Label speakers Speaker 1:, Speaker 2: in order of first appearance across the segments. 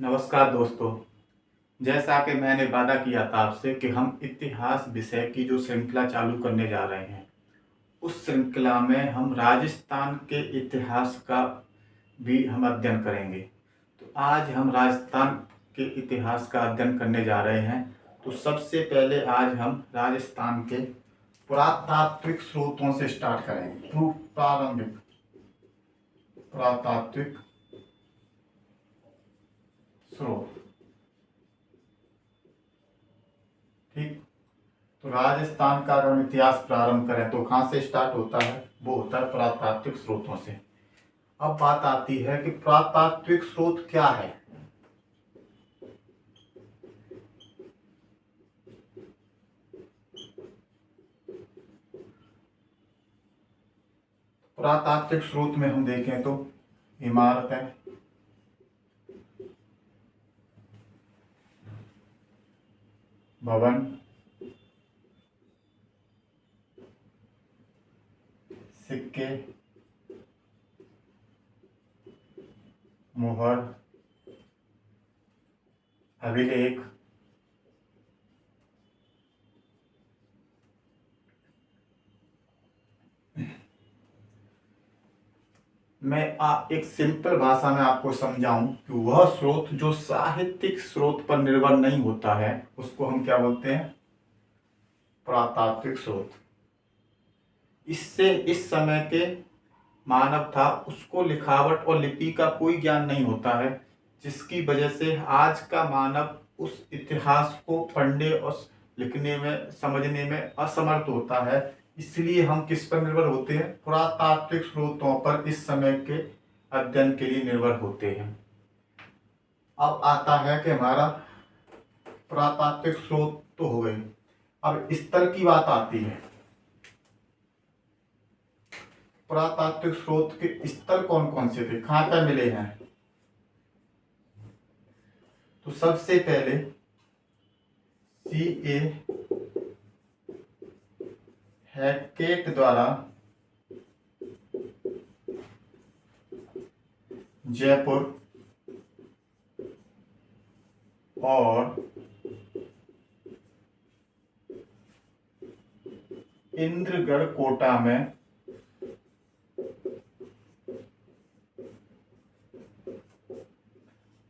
Speaker 1: नमस्कार दोस्तों। जैसा कि मैंने वादा किया था आपसे कि हम इतिहास विषय की जो श्रृंखला चालू करने जा रहे हैं, उस श्रृंखला में हम राजस्थान के इतिहास का भी हम अध्ययन करेंगे। तो आज हम राजस्थान के इतिहास का अध्ययन करने जा रहे हैं। तो सबसे पहले आज हम राजस्थान के पुरातात्विक स्रोतों से स्टार्ट करेंगे। प्रारंभिक पुरातात्विक स्रोत। ठीक। तो राजस्थान का अगर हम इतिहास प्रारंभ करें तो कहाँ से स्टार्ट होता है? वो होता है पुरातात्विक स्रोतों से। अब बात आती है कि पुरातात्विक स्रोत क्या है। पुरातात्विक स्रोत में हम देखें तो इमारतें, भवन, सिक्के, मुहर, अभिलेख, एक सिंपल भाषा में आपको समझाऊं कि वह स्रोत जो साहित्यिक स्रोत पर निर्भर नहीं होता है उसको हम क्या बोलते हैं? पुरातात्विक स्रोत। इससे इस समय के मानव था उसको लिखावट और लिपि का कोई ज्ञान नहीं होता है, जिसकी वजह से आज का मानव उस इतिहास को पढ़ने और लिखने में समझने में असमर्थ होता है। इसलिए हम किस पर निर्भर होते हैं? पुरातात्विक स्रोतों पर इस समय के अध्ययन के लिए निर्भर होते हैं। अब आता है कि हमारा पुरातात्विक स्रोत तो हो गए, अब स्तर की बात आती है। पुरातात्विक स्रोत के स्तर कौन कौन से थे, कहाँ पर मिले हैं? तो सबसे पहले C.A. हैकेट द्वारा जयपुर और इंद्रगढ़ कोटा में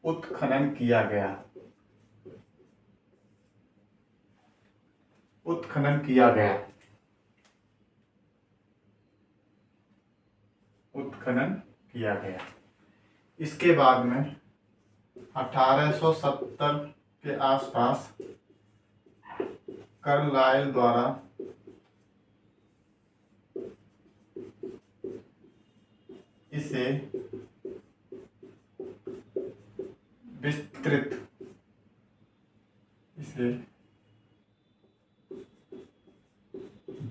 Speaker 1: उत्खनन किया गया। उत्खनन किया गया। उत्खनन किया गया। इसके बाद में 1870 के आसपास कार्लाइल द्वारा इसे विस्तृत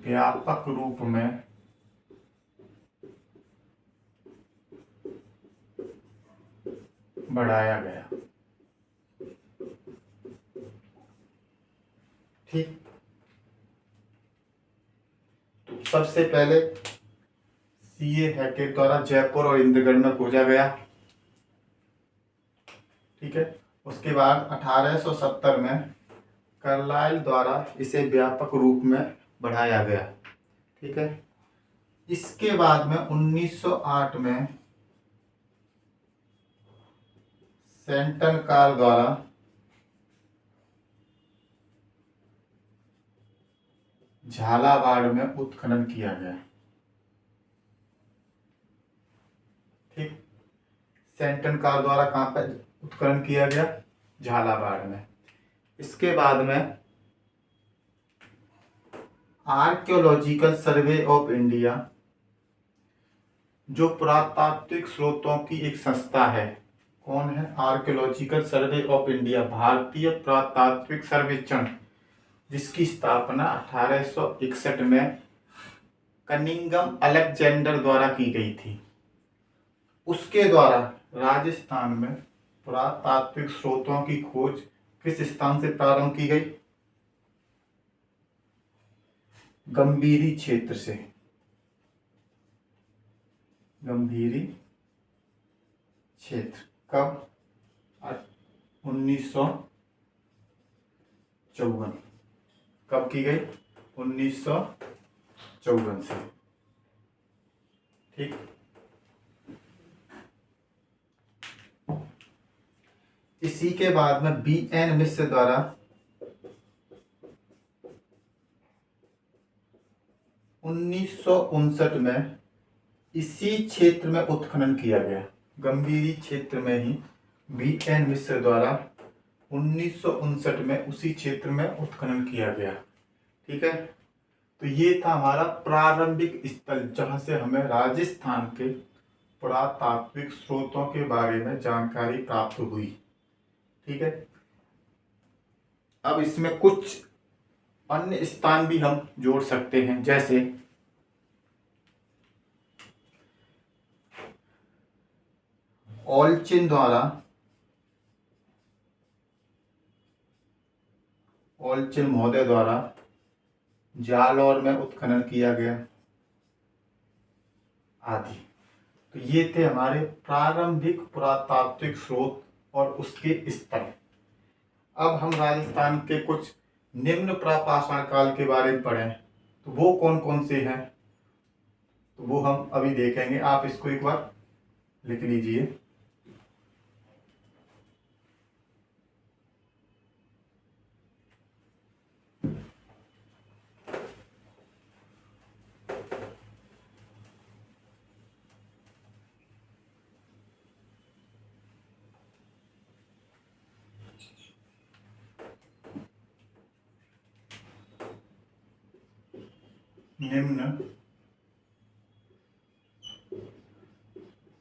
Speaker 1: व्यापक रूप में बढ़ाया गया। ठीक। तो सबसे पहले C.A. हैकेट द्वारा जयपुर और इंद्रगढ़ में खोजा गया। ठीक है। उसके बाद 1870 में कार्लाइल द्वारा इसे व्यापक रूप में बढ़ाया गया। ठीक है। इसके बाद में 1908 में सेंटन कार द्वारा झालावाड़ में उत्खनन किया गया। ठीक। सेंटन कार द्वारा कहाँ पर उत्खनन किया गया? झालावाड़ में। इसके बाद में आर्कियोलॉजिकल सर्वे ऑफ इंडिया, जो पुरातात्विक स्रोतों की एक संस्था है। कौन है? आर्कियोलॉजिकल सर्वे ऑफ इंडिया, भारतीय पुरातात्विक सर्वेक्षण, जिसकी स्थापना 1861 में कनिंगम अलेक्जेंडर द्वारा की गई थी। उसके द्वारा राजस्थान में पुरातात्विक स्रोतों की खोज किस स्थान से प्रारंभ की गई? गंभीरी क्षेत्र से। गंभीरी क्षेत्र। कब? 1954। कब की गई? 1954 से। ठीक। इसी के बाद में BN मिश्र द्वारा 1959 में इसी क्षेत्र में उत्खनन किया गया। गंभीरी क्षेत्र में ही BN मिश्र द्वारा 1959 में उसी क्षेत्र में उत्खनन किया गया। ठीक है। तो ये था हमारा प्रारंभिक स्थल, जहां से हमें राजस्थान के पुरातात्विक स्रोतों के बारे में जानकारी प्राप्त हुई। ठीक है। अब इसमें कुछ अन्य स्थान भी हम जोड़ सकते हैं, जैसे ओलचिन महोदय द्वारा जालौर में उत्खनन किया गया आदि। तो ये थे हमारे प्रारंभिक पुरातात्विक स्रोत और उसके स्थल। अब हम राजस्थान के कुछ निम्न प्रापाषाण काल के बारे में पढ़ें, तो वो कौन कौन से हैं, तो वो हम अभी देखेंगे। आप इसको एक बार लिख लीजिए। निम्न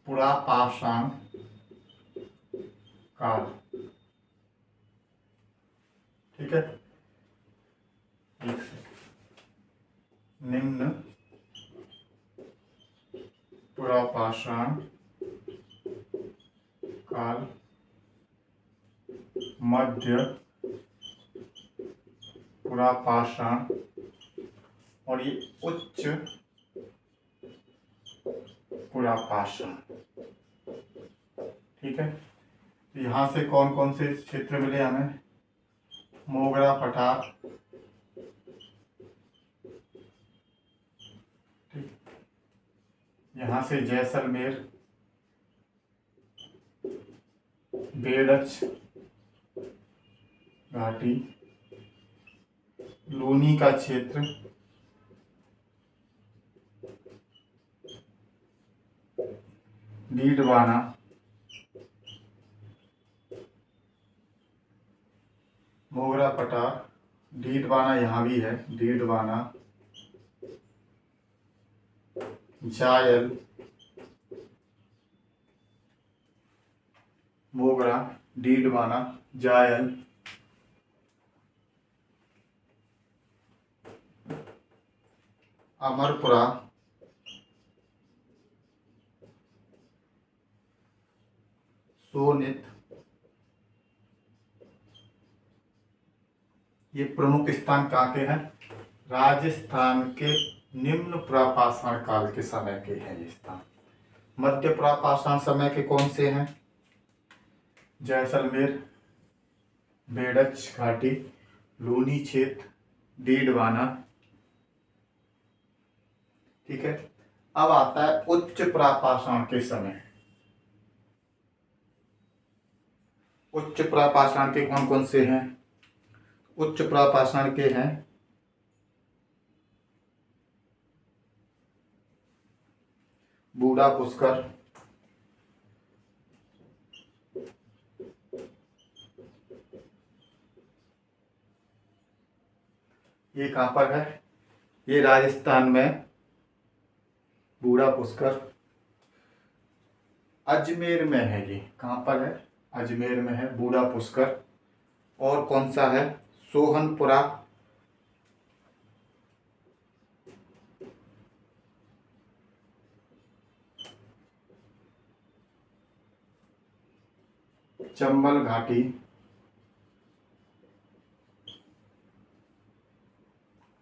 Speaker 1: पुरापाषाण काल। ठीक है। निम्न पुरापाषाण काल, मध्य पुरापाषाण और ये उच्च पुरापाषाण। ठीक है। तो यहाँ से कौन कौन से क्षेत्र मिले हमें? मोगरा पठार, ठीक, यहाँ से जैसलमेर, बेड़च घाटी, लूनी का क्षेत्र, डीडवाना, मोगरा पठार, डीडवाना यहाँ भी है, डीडवाना, जायल, मोगरा, डीडवाना, जायल, अमरपुरा, सोनित, ये प्रमुख स्थान कहाँ के हैं? राजस्थान के निम्न प्रापाषाण काल के समय के हैं ये स्थान। मध्य प्रापाषाण समय के कौन से हैं? जैसलमेर, बेड़च घाटी, लूनी क्षेत्र, डीडवाना। ठीक है। अब आता है उच्च प्रापाषाण के समय। उच्च प्रापाषाण के कौन कौन से हैं? उच्च प्रापाषाण के हैं बूढ़ा पुष्कर, ये कहां पर है? ये राजस्थान में बूढ़ा पुष्कर। अजमेर में है। ये कहां पर है? अजमेर में है बूढ़ा पुष्कर। और कौन सा है? सोहनपुरा, चंबल घाटी,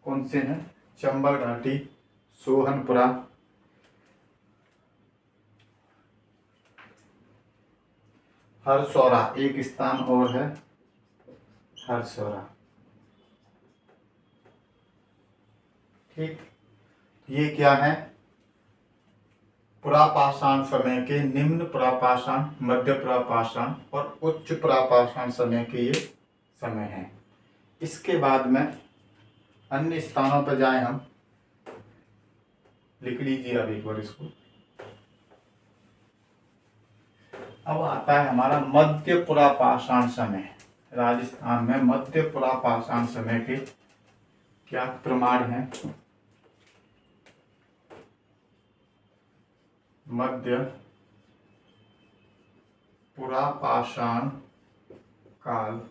Speaker 1: कौन से हैं? चंबल घाटी, सोहनपुरा, हरसौरा एक स्थान और है, हरसौरा। ठीक, ये क्या है? पुरापाषाण समय के निम्न पुरापाषाण, मध्य पुरापाषाण और उच्च पुरापाषाण समय के ये समय हैं। इसके बाद में अन्य स्थानों पर जाएं हम, लिख लीजिए अब एक बार इसको। अब आता है हमारा मध्य पुरापाषाण समय। राजस्थान में मध्य पुरापाषाण समय के क्या प्रमाण हैं? मध्य पुरापाषाण काल,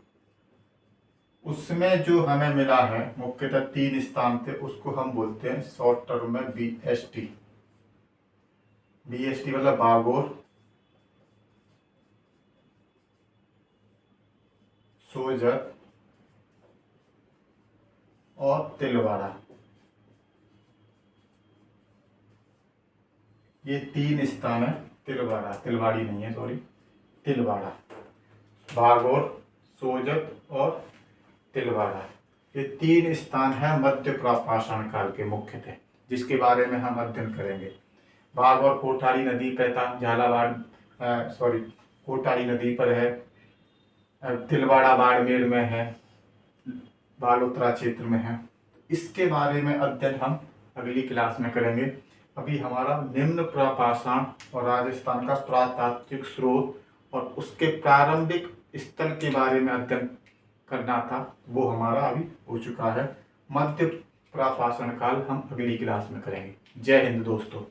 Speaker 1: उसमें जो हमें मिला है मुख्यतः 3 स्थान थे, उसको हम बोलते हैं शॉर्ट टर्म में BST। BST मतलब बागोर, सोजत और तिलवाड़ा। ये 3 स्थान है। तिलवाड़ा, तिलवाड़ी नहीं है, सॉरी, तिलवाड़ा, बागोर, सोजत और तिलवाड़ा, ये 3 स्थान है मध्य पुरापाषाण काल के मुख्यतः, जिसके बारे में हम अध्ययन करेंगे। बागोर कोठारी नदी पर था, झालावाड़ सॉरी कोठारी नदी पर है। तिलवाड़ा बाड़मेर में है, बालोतरा क्षेत्र में है। इसके बारे में अध्ययन हम अगली क्लास में करेंगे। अभी हमारा निम्न पुरापाषाण और राजस्थान का पुरातात्विक स्रोत और उसके प्रारंभिक स्थल के बारे में अध्ययन करना था, वो हमारा अभी हो चुका है। मध्य पुरापाषाण काल हम अगली क्लास में करेंगे। जय हिंद दोस्तों।